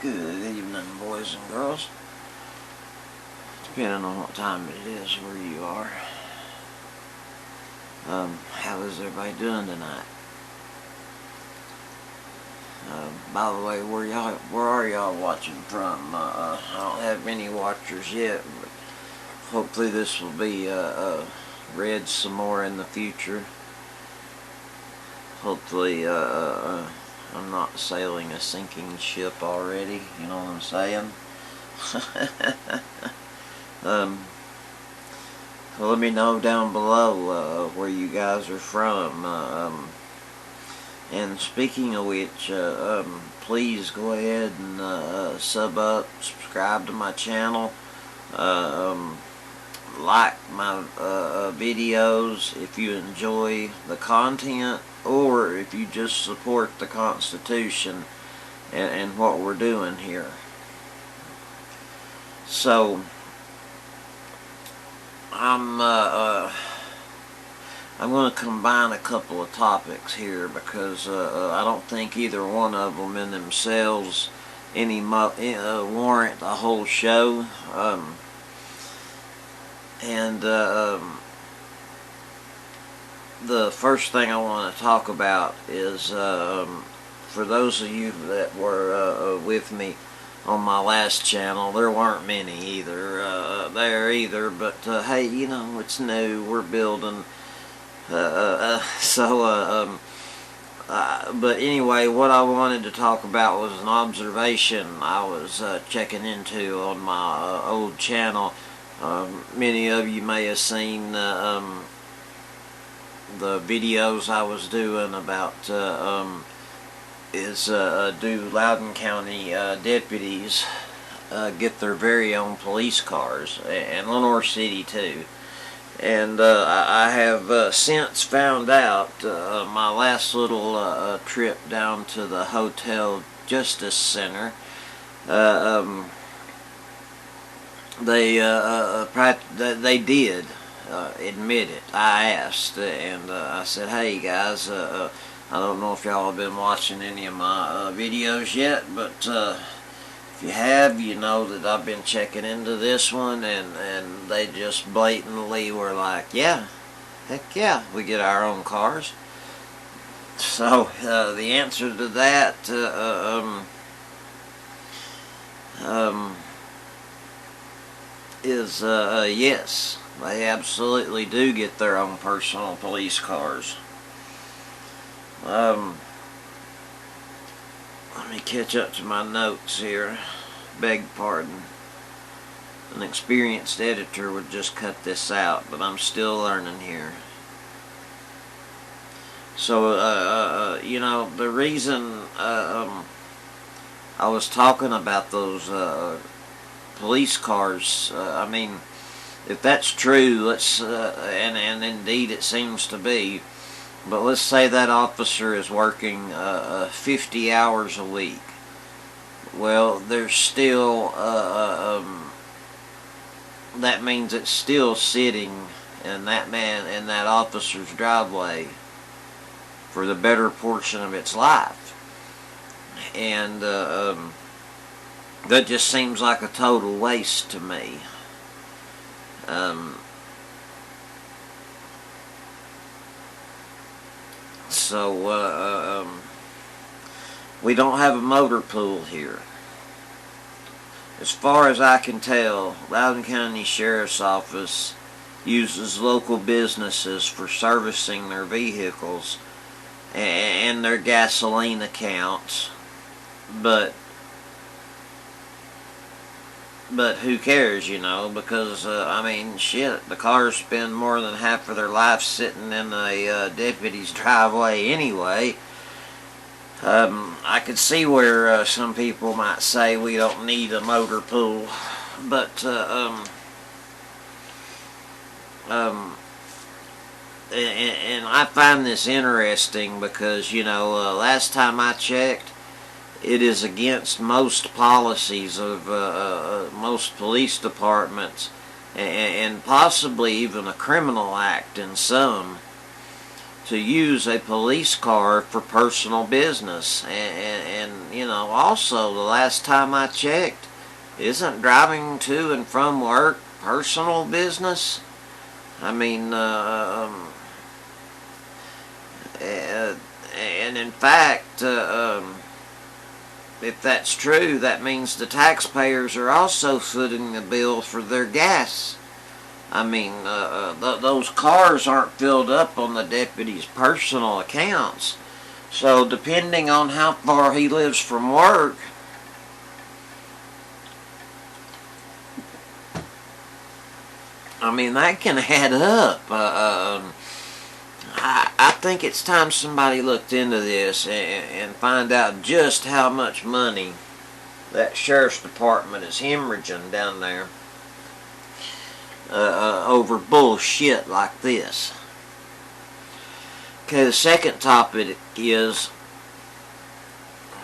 Good evening, boys and girls. Depending on what time it is where you are. How is everybody doing tonight? By the way, where are y'all watching from? I don't have many watchers yet, but hopefully this will be read some more in the future. Hopefully, I'm not sailing a sinking ship already, you know what I'm saying? So let me know down below where you guys are from. And speaking of which, please go ahead and sub up, subscribe to my channel, like my videos if you enjoy the content, or if you just support the Constitution and what we're doing here. So I'm going to combine a couple of topics here because I don't think either one of them in themselves warrant a whole show. The first thing I want to talk about is for those of you that were with me on my last channel, there weren't many either there either, but hey, you know, it's new, we're building, but anyway, what I wanted to talk about was an observation I was checking into on my old channel. Many of you may have seen the videos I was doing about do Loudoun County deputies get their very own police cars, and Lenoir City too. And I have since found out my last little trip down to the Hotel Justice Center. They did admit it. I asked, and I said, "Hey guys, I don't know if y'all have been watching any of my videos yet, but if you have, you know that I've been checking into this one," and they just blatantly were like, "Yeah, heck yeah, we get our own cars." So the answer to that is yes, they absolutely do get their own personal police cars. Let me catch up to my notes here. Beg pardon. An experienced editor would just cut this out, but I'm still learning here. So, you know, the reason I was talking about those police cars, I mean, if that's true, let's and indeed it seems to be, but let's say that officer is working 50 hours a week. Well, there's still that means it's still sitting in that officer's driveway for the better portion of its life, and that just seems like a total waste to me. So we don't have a motor pool here. As far as I can tell, Loudoun County Sheriff's Office uses local businesses for servicing their vehicles and their gasoline accounts, but who cares, you know, because, I mean, shit, the cars spend more than half of their life sitting in a deputy's driveway anyway. I could see where some people might say we don't need a motor pool, but, and I find this interesting because, you know, last time I checked, it is against most policies of most police departments, and possibly even a criminal act in some, to use a police car for personal business. And you know, also, the last time I checked, isn't driving to and from work personal business? I mean, and in fact, if that's true, that means the taxpayers are also footing the bill for their gas. I mean, those cars aren't filled up on the deputy's personal accounts. So depending on how far he lives from work, I mean, that can add up. I think it's time somebody looked into this and find out just how much money that sheriff's department is hemorrhaging down there over bullshit like this. Okay, the second topic is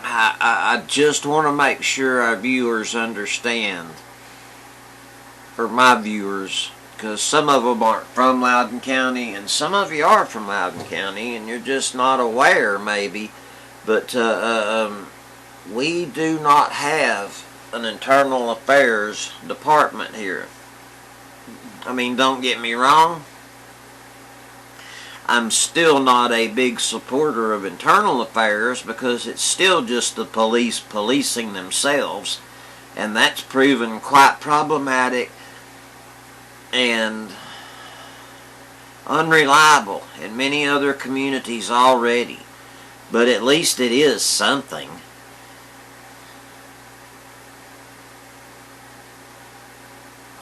I just want to make sure our viewers understand, or my viewers, because some of them aren't from Loudoun County, and some of you are from Loudoun County, and you're just not aware, maybe. But we do not have an internal affairs department here. I mean, don't get me wrong. I'm still not a big supporter of internal affairs because it's still just the police policing themselves, and that's proven quite problematic and unreliable in many other communities already. But at least it is something.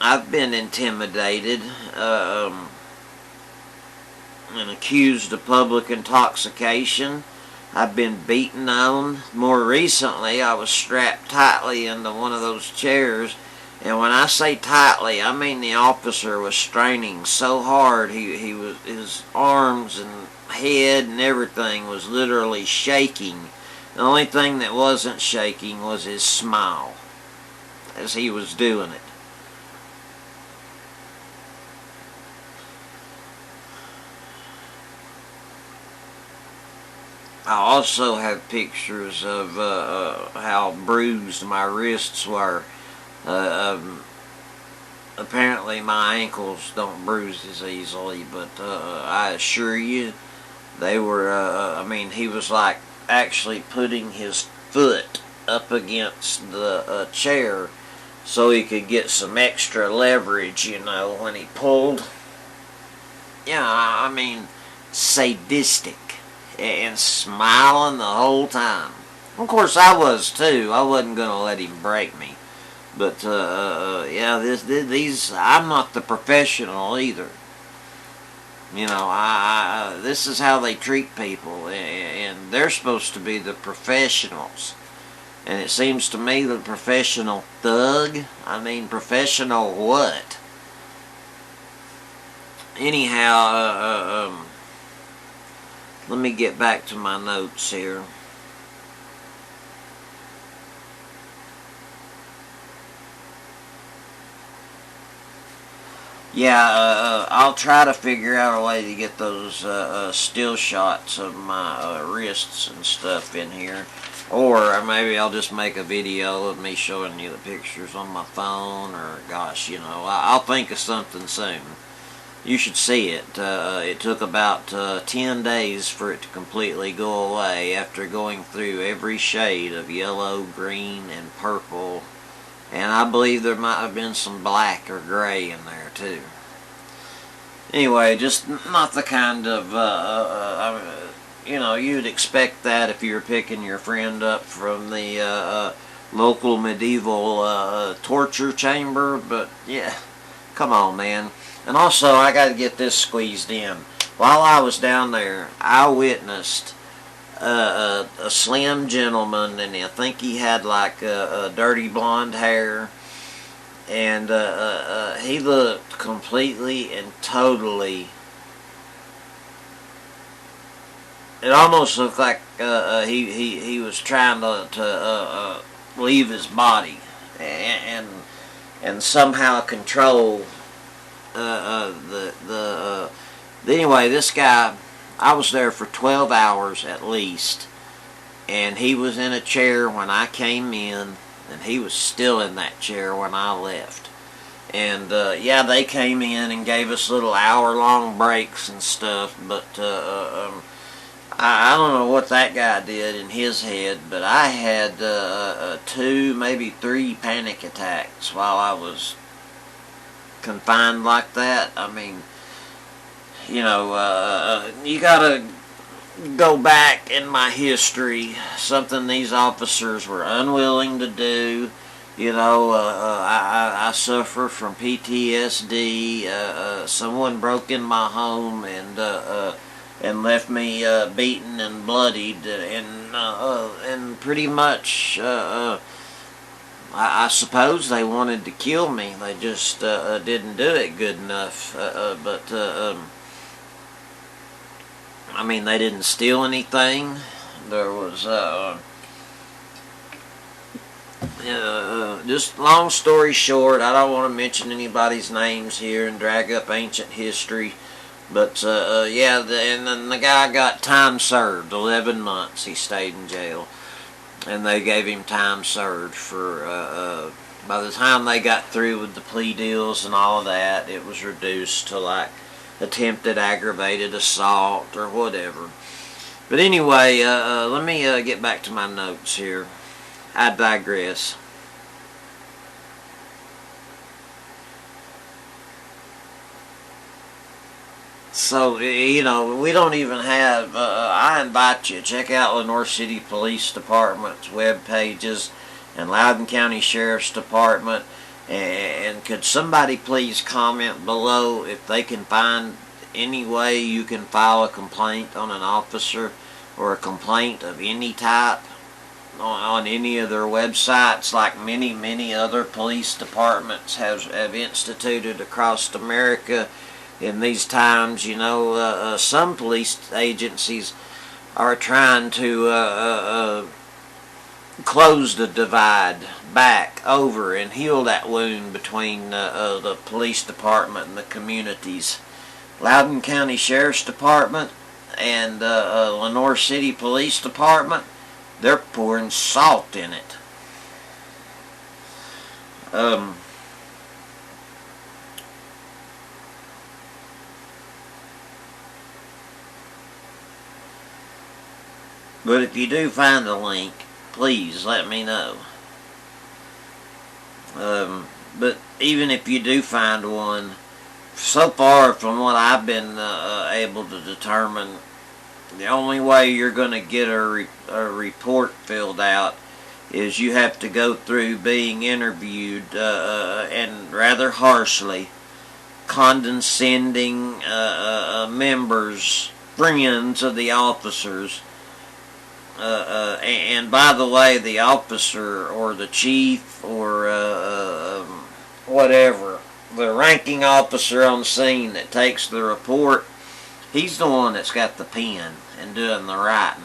I've been intimidated and accused of public intoxication. I've been beaten on. More recently, I was strapped tightly into one of those chairs. And when I say tightly, I mean the officer was straining so hard, his arms and head and everything was literally shaking. The only thing that wasn't shaking was his smile as he was doing it. I also have pictures of how bruised my wrists were. Apparently my ankles don't bruise as easily, but I assure you they were, I mean, he was like actually putting his foot up against the chair so he could get some extra leverage, you know, when he pulled. Yeah, I mean, sadistic and smiling the whole time. Of course I was too. I wasn't going to let him break me. But, yeah, these, I'm not the professional either. You know, this is how they treat people, and they're supposed to be the professionals. And it seems to me the professional thug, I mean, professional what? Anyhow, let me get back to my notes here. Yeah, I'll try to figure out a way to get those still shots of my wrists and stuff in here. Or maybe I'll just make a video of me showing you the pictures on my phone, or gosh, you know, I'll think of something soon. You should see it. It took about 10 days for it to completely go away after going through every shade of yellow, green, and purple. And I believe there might have been some black or gray in there too. Anyway, just not the kind of, you know, you'd expect that if you were picking your friend up from the local medieval torture chamber. But yeah, come on, man. And also, I got to get this squeezed in. While I was down there, I witnessed a slim gentleman, and I think he had like a dirty blonde hair, and he looked completely and totally, it almost looked like he was trying to leave his body and somehow control anyway, this guy, I was there for 12 hours at least, and he was in a chair when I came in, and he was still in that chair when I left. And yeah, they came in and gave us little hour-long breaks and stuff, but I don't know what that guy did in his head, but I had 2, maybe 3 panic attacks while I was confined like that. I mean, you know, you gotta go back in my history, something these officers were unwilling to do. You know, I suffer from PTSD. Someone broke in my home and left me beaten and bloodied, and pretty much I suppose they wanted to kill me. They just didn't do it good enough. I mean, they didn't steal anything. There was just long story short, I don't want to mention anybody's names here and drag up ancient history, but yeah, and then the guy got time served, 11 months he stayed in jail, and they gave him time served for, by the time they got through with the plea deals and all of that, it was reduced to like attempted aggravated assault or whatever. But anyway, let me get back to my notes here. I digress. So, you know, we don't even have, I invite you, check out Lenoir City Police Department's web pages and Loudoun County Sheriff's Department. And could somebody please comment below if they can find any way you can file a complaint on an officer or a complaint of any type on any of their websites, like many other police departments have instituted across America in these times. You know, some police agencies are trying to close the divide back over and heal that wound between the police department and the communities. Loudoun County Sheriff's Department and Lenoir City Police Department, they're pouring salt in it. But if you do find a link, please let me know. But even if you do find one, so far from what I've been able to determine, the only way you're going to get a report filled out is you have to go through being interviewed and rather harshly, condescending members, friends of the officers. And by the way, the officer or the chief or whatever, the ranking officer on scene that takes the report, he's the one that's got the pen and doing the writing.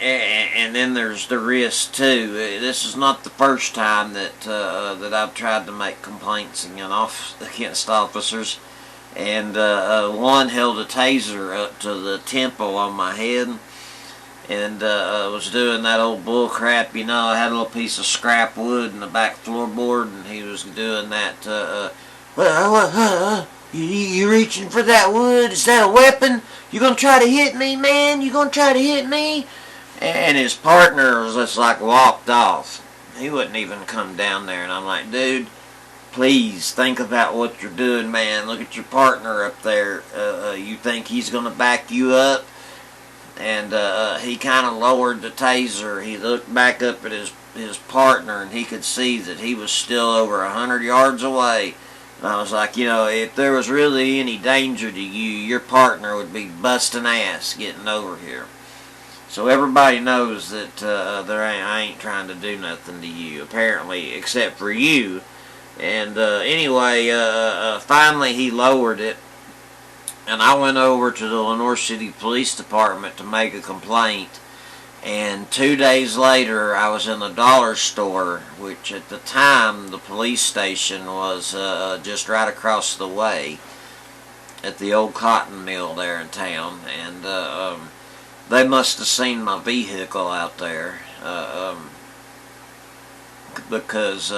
And then there's the risk too. This is not the first time that that I've tried to make complaints against officers, and one held a taser up to the temple on my head, and was doing that old bull crap. You know, I had a little piece of scrap wood in the back floorboard, and he was doing that. You reaching for that wood? Is that a weapon? You gonna try to hit me, man? You gonna try to hit me? And his partner was just like walked off. He wouldn't even come down there. And I'm like, dude, please think about what you're doing, man. Look at your partner up there. You think he's going to back you up? And he kind of lowered the taser. He looked back up at his partner, and he could see that he was still over 100 yards away. And I was like, you know, if there was really any danger to you, your partner would be busting ass getting over here. So everybody knows that I ain't trying to do nothing to you, apparently, except for you. And anyway, finally he lowered it, and I went over to the Lenoir City Police Department to make a complaint. And 2 days later, I was in the dollar store, which at the time the police station was just right across the way at the old cotton mill there in town. And they must have seen my vehicle out there because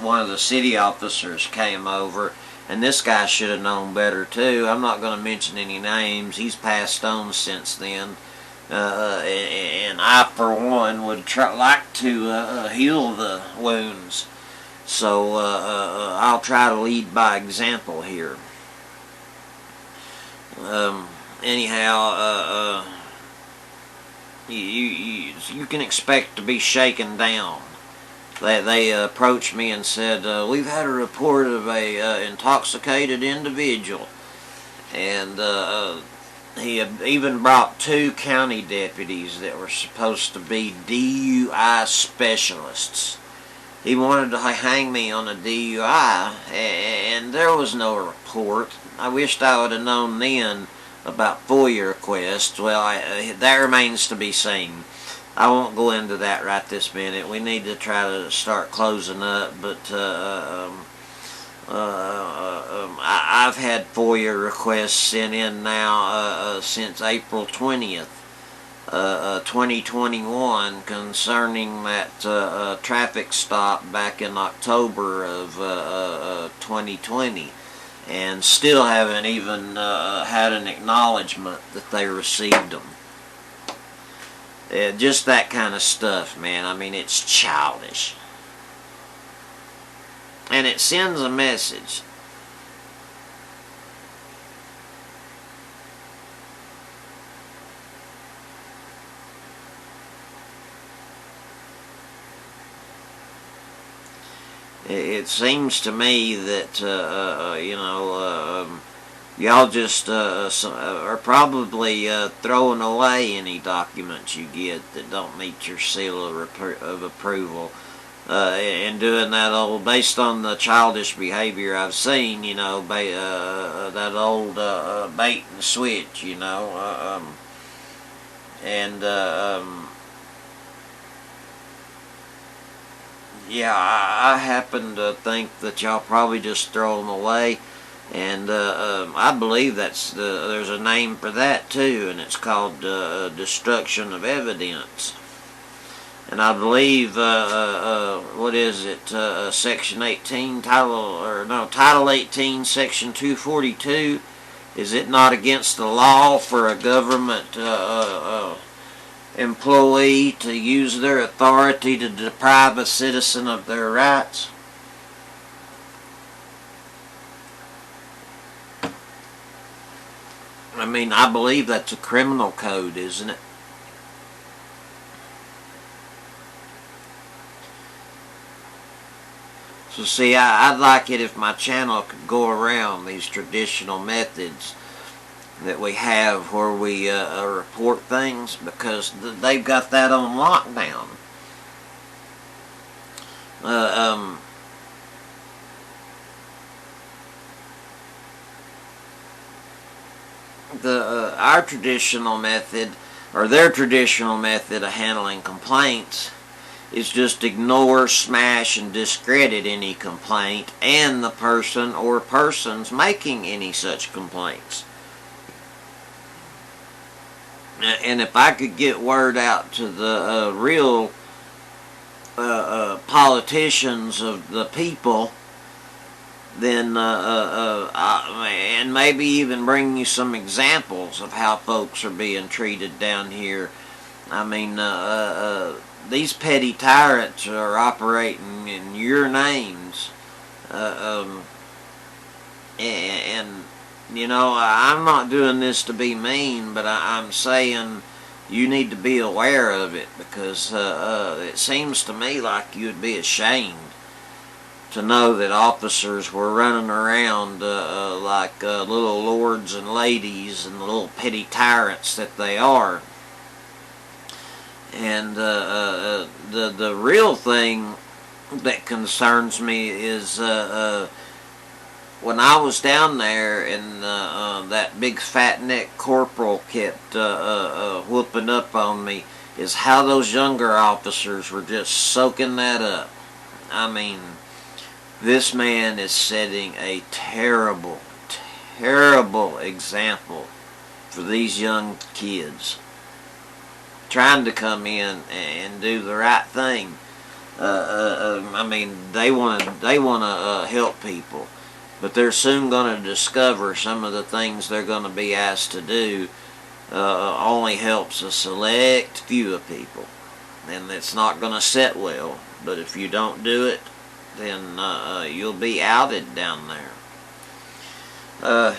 one of the city officers came over. And this guy should have known better too. I'm not going to mention any names. He's passed on since then. And I, for one, would like to heal the wounds. So I'll try to lead by example here. Anyhow, you can expect to be shaken down. They approached me and said, we've had a report of a intoxicated individual. And he had even brought 2 county deputies that were supposed to be DUI specialists. He wanted to hang me on a DUI, and there was no report. I wished I would have known then about FOIA requests. Well, that remains to be seen. I won't go into that right this minute. We need to try to start closing up, but I've had FOIA requests sent in now since April 20th, 2021 concerning that traffic stop back in October of 2020, and still haven't even had an acknowledgement that they received them. Just that kind of stuff, man. I mean, it's childish. And it sends a message. It seems to me that, y'all just are probably throwing away any documents you get that don't meet your seal of approval. And doing that old, based on the childish behavior I've seen, that old bait and switch, yeah, I happen to think that y'all probably just throw them away. And I believe there's a name for that too, and it's called destruction of evidence. And I believe what is it? Section 18, Title 18, Section 242. Is it not against the law for a government employee to use their authority to deprive a citizen of their rights? I mean, I believe that's a criminal code, isn't it? So see, I'd like it if my channel could go around these traditional methods that we have where we report things, because they've got that on lockdown. Our traditional method, or their traditional method of handling complaints, is just ignore, smash, and discredit any complaint and the person or persons making any such complaints. And if I could get word out to the real politicians of the people, then and maybe even bring you some examples of how folks are being treated down here. I mean, these petty tyrants are operating in your names, and I'm not doing this to be mean, but I'm saying you need to be aware of it, because it seems to me like you'd be ashamed to know that officers were running around like little lords and ladies and little petty tyrants that they are. And the real thing that concerns me is when I was down there and that big fat neck corporal kept whooping up on me, is how those younger officers were just soaking that up. I mean, this man is setting a terrible, terrible example for these young kids trying to come in and do the right thing. I mean, they want to help people, but they're soon going to discover some of the things they're going to be asked to do only helps a select few of people, and it's not going to set well. But if you don't do it, then you'll be outed down there.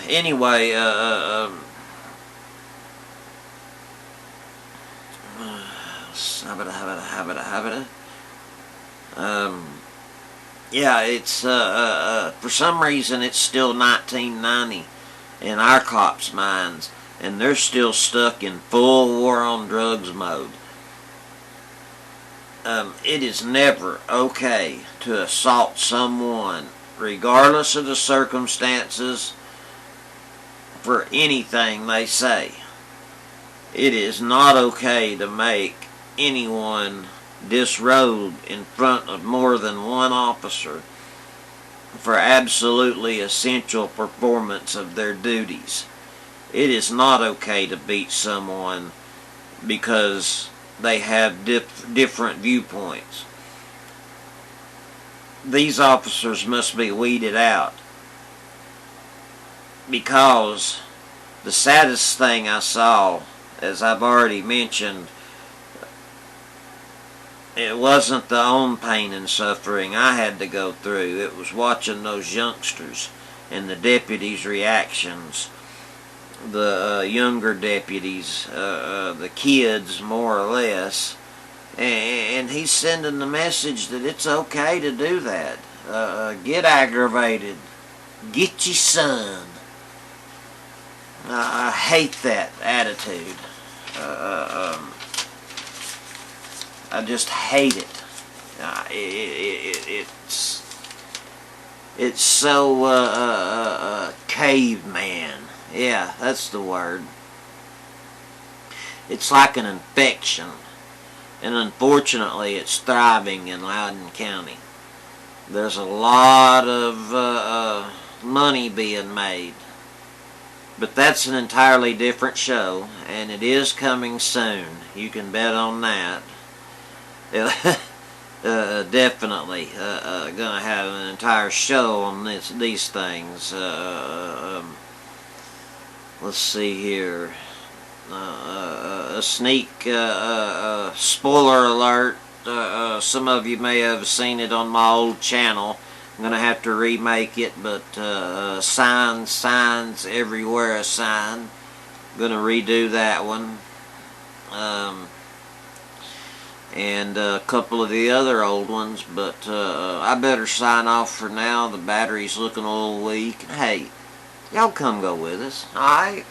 Anyway, yeah, it's for some reason it's still 1990 in our cops' minds, and they're still stuck in full war on drugs mode. It is never okay to assault someone, regardless of the circumstances, for anything they say. It is not okay to make anyone disrobe in front of more than one officer for absolutely essential performance of their duties. It is not okay to beat someone because they have different viewpoints. These officers must be weeded out, because the saddest thing I saw, as I've already mentioned, it wasn't the own pain and suffering I had to go through. It was watching those youngsters and the deputies' reactions. The younger deputies, the kids more or less, and he's sending the message that it's okay to do that. Get aggravated. Get your son. I hate that attitude. I just hate it. It's so caveman. Yeah, that's the word. It's like an infection, and unfortunately it's thriving in Loudoun County. There's a lot of money being made, but that's an entirely different show, and it is coming soon. You can bet on that. Definitely gonna have an entire show on these things. Let's see here. A sneak spoiler alert. Some of you may have seen it on my old channel. I'm gonna have to remake it, but signs everywhere. A sign. Gonna redo that one. And a couple of the other old ones, but I better sign off for now. The battery's looking a little weak. Hey, y'all come go with us, alright?